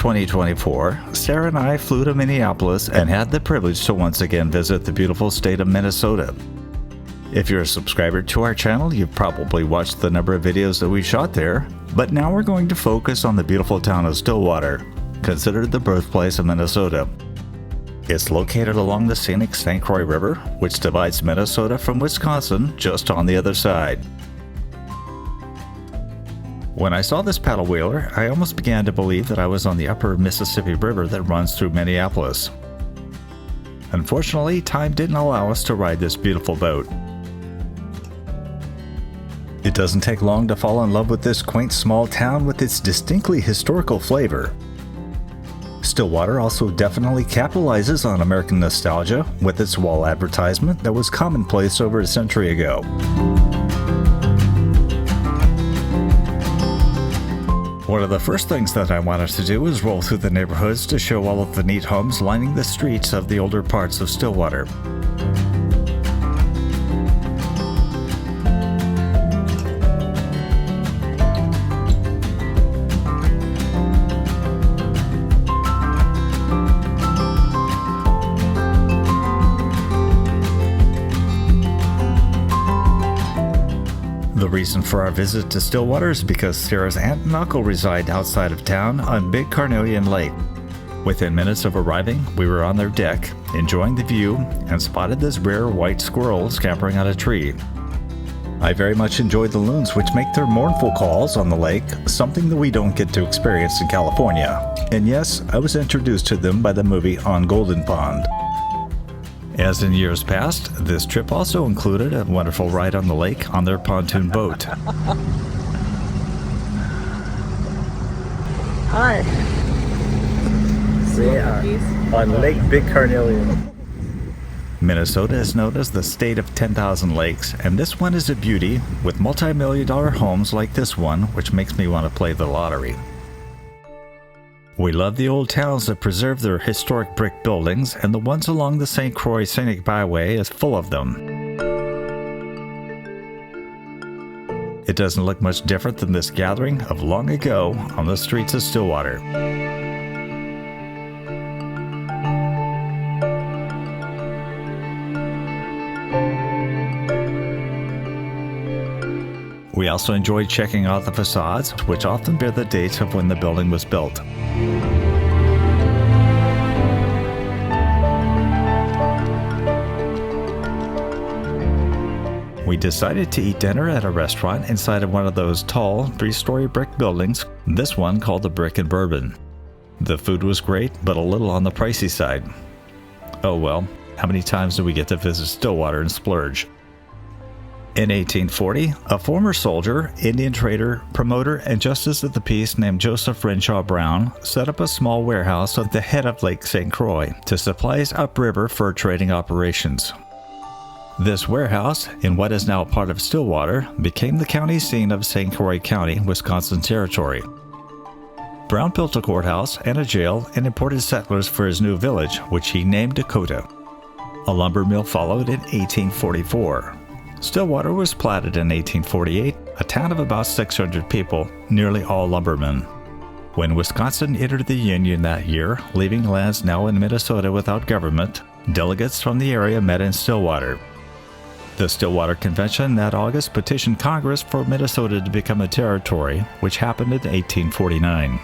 2024, Sarah and I flew to Minneapolis and had the privilege to once again visit the beautiful state of Minnesota. If you're a subscriber to our channel, you've probably watched the number of videos that we shot there, but now we're going to focus on the beautiful town of Stillwater, considered the birthplace of Minnesota. It's located along the scenic St.Croix River, which divides Minnesota from Wisconsin just on the other side. When I saw this paddle wheeler, I almost began to believe that I was on the upper Mississippi River that runs through Minneapolis. Unfortunately, time didn't allow us to ride this beautiful boat. It doesn't take long to fall in love with this quaint small town with its distinctly historical flavor. Stillwater also definitely capitalizes on American nostalgia with its wall advertisement that was commonplace over a century ago. One of the first things that I wanted to do was roll through the neighborhoods to show all of the neat homes lining the streets of the older parts of Stillwater. The reason for our visit to Stillwater is because Sarah's aunt and uncle reside outside of town on Big Carnelian Lake. Within minutes of arriving, we were on their deck, enjoying the view, and spotted this rare white squirrel scampering on a tree. I very much enjoyed the loons, which make their mournful calls on the lake, something that we don't get to experience in California. And yes, I was introduced to them by the movie On Golden Pond. As in years past, this trip also included a wonderful ride on the lake on their pontoon boat. Hi! We are on Lake Big Carnelian. Minnesota is known as the state of 10,000 lakes, and this one is a beauty with multi-million-dollar homes like this one, which makes me want to play the lottery. We love the old towns that preserve their historic brick buildings, and the ones along the St. Croix Scenic Byway is full of them. It doesn't look much different than this gathering of long ago on the streets of Stillwater. We also enjoyed checking out the facades, which often bear the date of when the building was built. We decided to eat dinner at a restaurant inside of one of those tall, three-story brick buildings, this one called the Brick and Bourbon. The food was great, but a little on the pricey side. Oh well, how many times do we get to visit Stillwater and splurge? In 1840, a former soldier, Indian trader, promoter, and justice of the peace named Joseph Renshaw Brown set up a small warehouse at the head of Lake St. Croix to supply his upriver fur trading operations. This warehouse, in what is now part of Stillwater, became the county scene of St. Croix County, Wisconsin Territory. Brown built a courthouse and a jail and imported settlers for his new village, which he named Dakota. A lumber mill followed in 1844. Stillwater was platted in 1848, a town of about 600 people, nearly all lumbermen. When Wisconsin entered the Union that year, leaving lands now in Minnesota without government, delegates from the area met in Stillwater. The Stillwater Convention that August petitioned Congress for Minnesota to become a territory, which happened in 1849.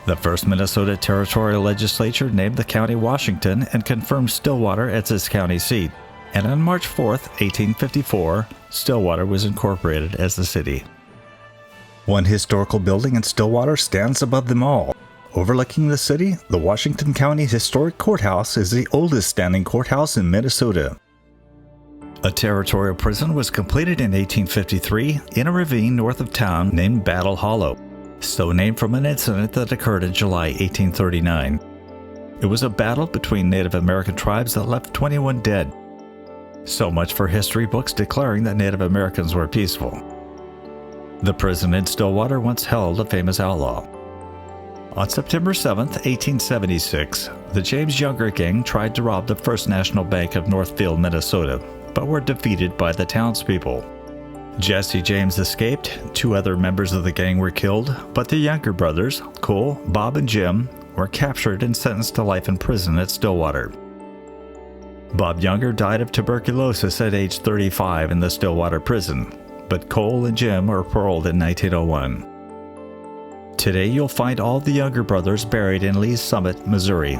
The first Minnesota Territorial Legislature named the county Washington and confirmed Stillwater as its county seat. And on March 4, 1854, Stillwater was incorporated as the city. One historical building in Stillwater stands above them all. Overlooking the city, the Washington County Historic Courthouse is the oldest standing courthouse in Minnesota. A territorial prison was completed in 1853 in a ravine north of town named Battle Hollow, so named from an incident that occurred in July 1839. It was a battle between Native American tribes that left 21 dead. So much for history books declaring that Native Americans were peaceful. The prison in Stillwater once held a famous outlaw. On September 7, 1876, the James Younger gang tried to rob the First National Bank of Northfield, Minnesota, but were defeated by the townspeople. Jesse James escaped, 2 other members of the gang were killed, but the younger brothers, Cole, Bob, and Jim, were captured and sentenced to life in prison at Stillwater. Bob Younger died of tuberculosis at age 35 in the Stillwater prison, but Cole and Jim were paroled in 1901. Today you'll find all the Younger brothers buried in Lee's Summit, Missouri.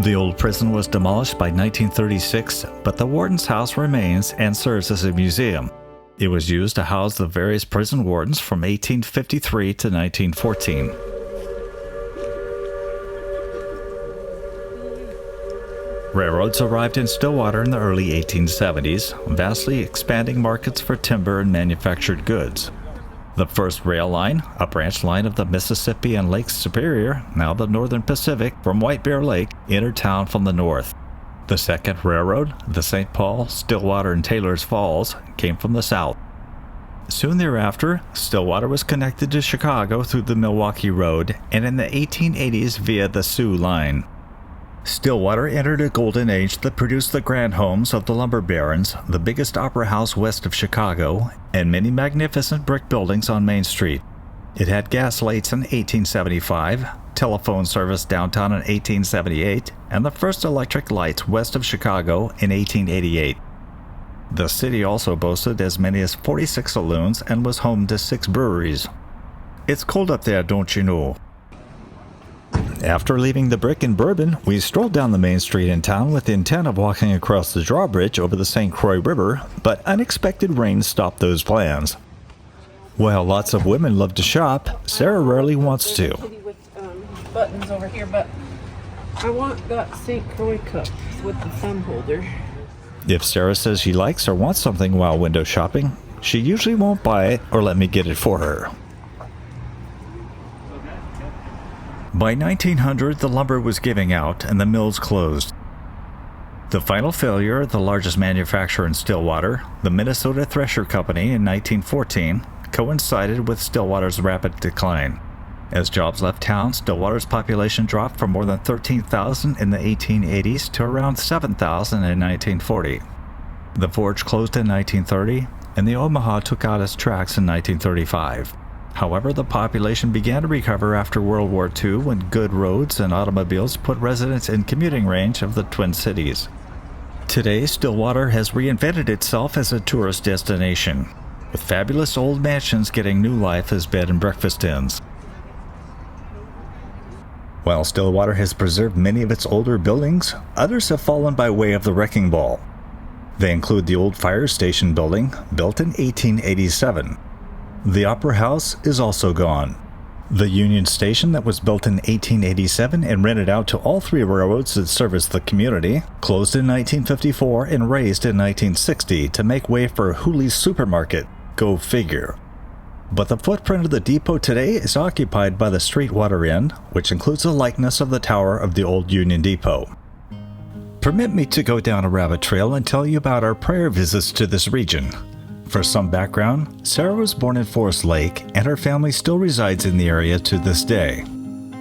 The old prison was demolished by 1936, but the warden's house remains and serves as a museum. It was used to house the various prison wardens from 1853 to 1914. Railroads arrived in Stillwater in the early 1870s, vastly expanding markets for timber and manufactured goods. The first rail line, a branch line of the Mississippi and Lake Superior, now the Northern Pacific, from White Bear Lake, entered town from the north. The second railroad, the St. Paul, Stillwater, and Taylor's Falls, came from the south. Soon thereafter, Stillwater was connected to Chicago through the Milwaukee Road and in the 1880s via the Sioux Line. Stillwater entered a golden age that produced the grand homes of the lumber barons, the biggest opera house west of Chicago, and many magnificent brick buildings on Main Street. It had gas lights in 1875, telephone service downtown in 1878, and the first electric lights west of Chicago in 1888. The city also boasted as many as 46 saloons and was home to 6 breweries. It's cold up there, don't you know? After leaving the Brick and Bourbon, we strolled down the main street in town with the intent of walking across the drawbridge over the St. Croix River, but unexpected rain stopped those plans. While lots of women love to shop, Sarah rarely wants to. With buttons over here, but I want that St. Croix cup with the thumb holder. If Sarah says she likes or wants something while window shopping, she usually won't buy it or let me get it for her. By 1900, the lumber was giving out and the mills closed. The final failure of the largest manufacturer in Stillwater, the Minnesota Thresher Company in 1914, coincided with Stillwater's rapid decline. As jobs left town, Stillwater's population dropped from more than 13,000 in the 1880s to around 7,000 in 1940. The forge closed in 1930, and the Omaha took out its tracks in 1935. However, the population began to recover after World War II when good roads and automobiles put residents in commuting range of the Twin Cities. Today, Stillwater has reinvented itself as a tourist destination, with fabulous old mansions getting new life as bed and breakfast inns. While Stillwater has preserved many of its older buildings, others have fallen by way of the wrecking ball. They include the old fire station building, built in 1887. The Opera House is also gone. The Union Station that was built in 1887 and rented out to all 3 railroads that serviced the community, closed in 1954 and razed in 1960 to make way for Hooley's Supermarket. Go figure. But the footprint of the depot today is occupied by the Streetwater Inn, which includes a likeness of the tower of the old Union Depot. Permit me to go down a rabbit trail and tell you about our prior visits to this region. For some background, Sarah was born in Forest Lake, and her family still resides in the area to this day.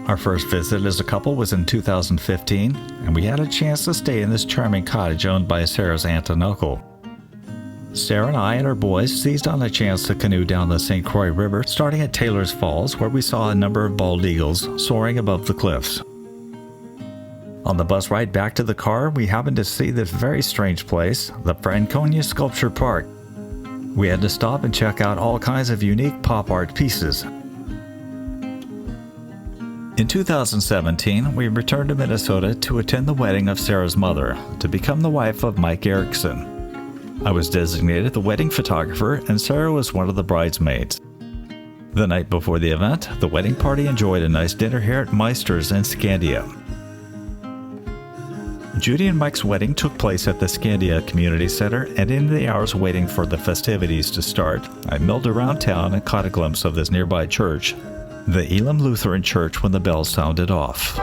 Our first visit as a couple was in 2015, and we had a chance to stay in this charming cottage owned by Sarah's aunt and uncle. Sarah and I and our boys seized on the chance to canoe down the St. Croix River, starting at Taylor's Falls, where we saw a number of bald eagles soaring above the cliffs. On the bus ride back to the car, we happened to see this very strange place, the Franconia Sculpture Park. We had to stop and check out all kinds of unique pop art pieces. In 2017, we returned to Minnesota to attend the wedding of Sarah's mother, to become the wife of Mike Erickson. I was designated the wedding photographer, and Sarah was one of the bridesmaids. The night before the event, the wedding party enjoyed a nice dinner here at Meister's in Scandia. Judy and Mike's wedding took place at the Scandia Community Center, and in the hours waiting for the festivities to start, I milled around town and caught a glimpse of this nearby church, the Elam Lutheran Church, when the bells sounded off.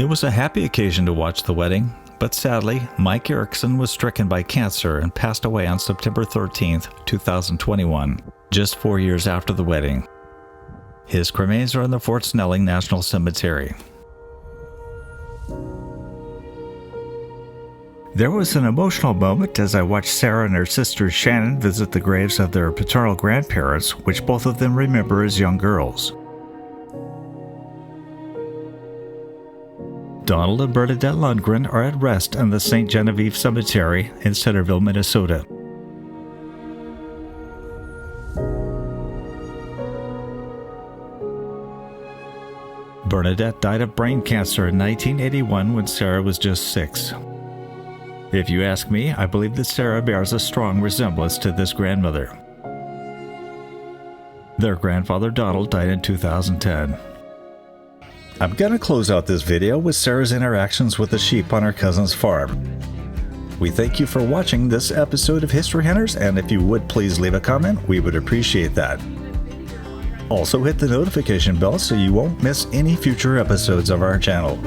It was a happy occasion to watch the wedding, but sadly, Mike Erickson was stricken by cancer and passed away on September 13, 2021, just 4 years after the wedding. His remains are in the Fort Snelling National Cemetery. There was an emotional moment as I watched Sarah and her sister Shannon visit the graves of their paternal grandparents, which both of them remember as young girls. Donald and Bernadette Lundgren are at rest in the St. Genevieve Cemetery in Centerville, Minnesota. Bernadette died of brain cancer in 1981 when Sarah was just 6. If you ask me, I believe that Sarah bears a strong resemblance to this grandmother. Their grandfather Donald died in 2010. I'm going to close out this video with Sarah's interactions with the sheep on her cousin's farm. We thank you for watching this episode of History Hunters, and if you would please leave a comment, we would appreciate that. Also hit the notification bell so you won't miss any future episodes of our channel.